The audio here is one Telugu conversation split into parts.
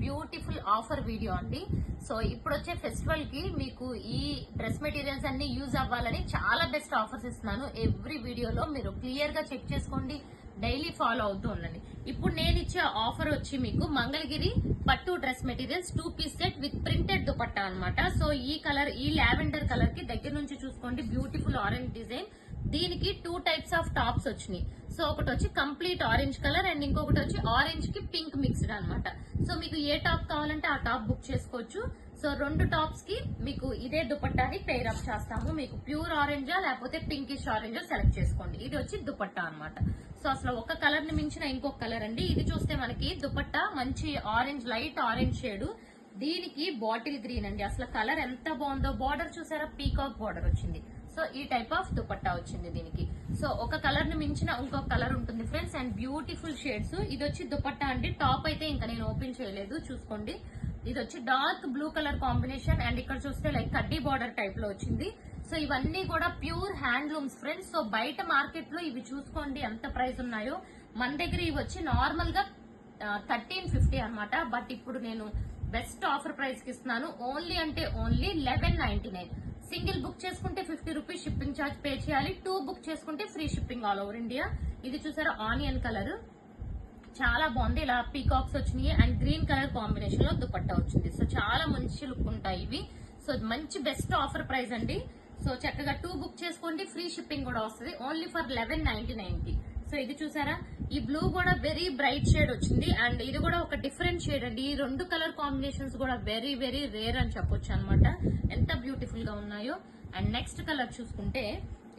బ్యూటిఫుల్ ఆఫర్ వీడియో అండి. సో ఇప్పుడు వచ్చే ఫెస్టివల్ కి మీకు ఈ డ్రెస్ మెటీరియల్స్ అన్ని యూజ్ అవ్వాలని చాలా బెస్ట్ ఆఫర్స్ ఇస్తున్నాను. ఎవ్రీ వీడియోలో మీరు క్లియర్ గా చెక్ చేసుకోండి, డైలీ ఫాలో అవుతూ ఉండండి. ఇప్పుడు నేను ఇచ్చే ఆఫర్ వచ్చి మీకు మంగళగిరి పట్టు dress materials 2 piece set with printed dupatta అన్నమాట. సో ఈ కలర్, ఈ లావెండర్ కలర్ కి దగ్గర నుంచి చూసుకోండి, బ్యూటిఫుల్ ఆరెంజ్ డిజైన్. దీనికి 2 టైప్స్ ఆఫ్ టాప్స్ వచ్చినాయి. సో ఒకటి వచ్చి కంప్లీట్ ఆరెంజ్ కలర్ అండ్ ఇంకొకటి వచ్చి ఆరెంజ్ కి పింక్ మిక్స్డ్ అన్నమాట. సో మీకు ఏ టాప్ కావాలంటే ఆ టాప్ బుక్ చేసుకోవచ్చు. సో 2 టాప్స్ కి మీకు ఇదే దుపట్టాని పేర్ అప్ చేస్తాము. మీకు ప్యూర్ ఆరెంజా లేకపోతే పింకిష్ ఆరెంజా సెలెక్ట్ చేసుకోండి. ఇది వచ్చి దుపట్టా అన్నమాట. సో అసలు ఒక కలర్ ని మించిన ఇంకొక కలర్ అండి. ఇది చూస్తే మనకి దుపట్టా మంచి ఆరెంజ్, లైట్ ఆరెంజ్ షేడ్. దీనికి బాటిల్ గ్రీన్ అండి. అసలు కలర్ ఎంత బాగుందో. బార్డర్ చూసారా, పీకాక్ బార్డర్ వచ్చింది. సో ఈ టైప్ ఆఫ్ దుపట్టా వచ్చింది దీనికి. సో ఒక కలర్ ని మించిన ఇంకొక కలర్ ఉంటుంది ఫ్రెండ్స్, అండ్ బ్యూటిఫుల్ షేడ్స్. ఇది వచ్చి దుపట్టా అండి. టాప్ అయితే ఇంకా నేను ఓపెన్ చేయలేదు, చూసుకోండి. ఇది వచ్చి dark blue colour combination and ఇక్కడ చూస్తే లైక్ కడ్డీ బార్డర్ టైప్ లో వచ్చింది. సో ఇవన్నీ కూడా ప్యూర్ హ్యాండ్లూమ్స్ ఫ్రెండ్స్. సో బయట మార్కెట్ లో ఇవి చూసుకోండి ఎంత ప్రైస్ ఉన్నాయో. మన దగ్గర ఇవి వచ్చి నార్మల్ గా 1350 అన్నమాట. బట్ ఇప్పుడు నేను బెస్ట్ ఆఫర్ ప్రైస్ కి ఇస్తున్నాను. ఓన్లీ అంటే ఓన్లీ 1199. సింగిల్ బుక్ చేసుకుంటే 50 రూపీస్ షిప్పింగ్ ఛార్జ్ పే చేయాలి. 2 బుక్ చేసుకుంటే free shipping all over India. ఇది చూసారా, ఆనియన్ కలర్ చాలా బాగుంది. ఇలా పీకాక్స్ వచ్చినాయి అండ్ గ్రీన్ కలర్ కాంబినేషన్ లో దుపట్టా వచ్చింది. సో చాలా మంచి లుక్ ఉంటాయి ఇవి. సో మంచి బెస్ట్ ఆఫర్ ప్రైస్ అండి. సో చక్కగా 2 బుక్ చేసుకోండి, ఫ్రీ షిప్పింగ్ కూడా వస్తుంది. ఓన్లీ ఫర్ 1199 కి. సో ఇది చూసారా, ఈ బ్లూ కూడా వెరీ బ్రైట్ షేడ్ వచ్చింది అండ్ ఇది కూడా ఒక డిఫరెంట్ షేడ్ అండి. ఈ 2 కలర్ కాంబినేషన్స్ కూడా వెరీ వెరీ రేర్ అని చెప్పొచ్చు అనమాట. ఎంత బ్యూటిఫుల్ గా ఉన్నాయో. అండ్ నెక్స్ట్ కలర్ చూసుకుంటే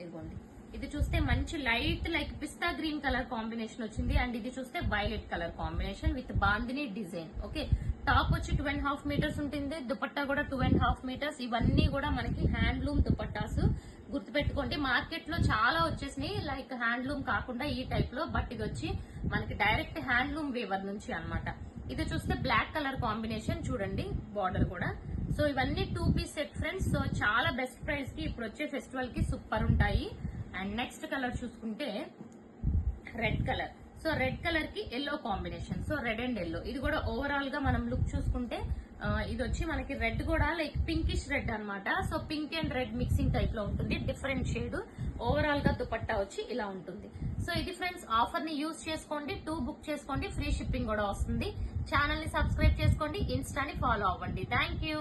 ఇదిగోండి, ఇది చూస్తే మంచి లైట్ లైక్ పిస్తా గ్రీన్ కలర్ కాంబినేషన్ వచ్చింది అండ్ ఇది చూస్తే violet colour combination with bandhani design. Okay, top వచ్చి 2.5 మీటర్స్ ఉంటుంది, దుపట్టా కూడా 2.5 మీటర్స్. ఇవన్నీ కూడా మనకి హ్యాండ్లూమ్ దుపట్టాస్. గుర్తుపెట్టుకోండి, మార్కెట్ లో చాలా వచ్చేసినాయి లైక్ హ్యాండ్లూమ్ కాకుండా ఈ టైప్ లో. బట్ ఇది వచ్చి మనకి డైరెక్ట్ హ్యాండ్లూమ్ వేవర్ నుంచి అన్నమాట. ఇది చూస్తే బ్లాక్ కలర్ కాంబినేషన్, చూడండి బార్డర్ కూడా. సో ఇవన్నీ 2 పీస్ సెట్ ఫ్రెండ్స్. సో చాలా బెస్ట్ ప్రైస్ కి ఇప్పుడు వచ్చే ఫెస్టివల్ కి సూపర్ ఉంటాయి. అండ్ నెక్స్ట్ కలర్ చూసుకుంటే red colour. So red colour కి yellow combination. So red and yellow. ఇది కూడా ఓవరాల్ గా మనం లుక్ చూసుకుంటే ఇది వచ్చి మనకి రెడ్ కూడా లైక్ పింకిష్ రెడ్ అన్నమాట. So pink and red mixing type లో ఉంటుంది, డిఫరెంట్ షేడ్. ఓవరాల్ గా దుపట్టా వచ్చి ఇలా ఉంటుంది. సో ఇది ఫ్రెండ్స్, ఆఫర్ ని యూజ్ చేసుకోండి, 2 బుక్ చేసుకోండి, ఫ్రీ షిప్పింగ్ కూడా వస్తుంది. ఛానల్ ని సబ్స్క్రైబ్ చేసుకోండి, ఇన్స్టాని ఫాలో అవ్వండి. Thank you.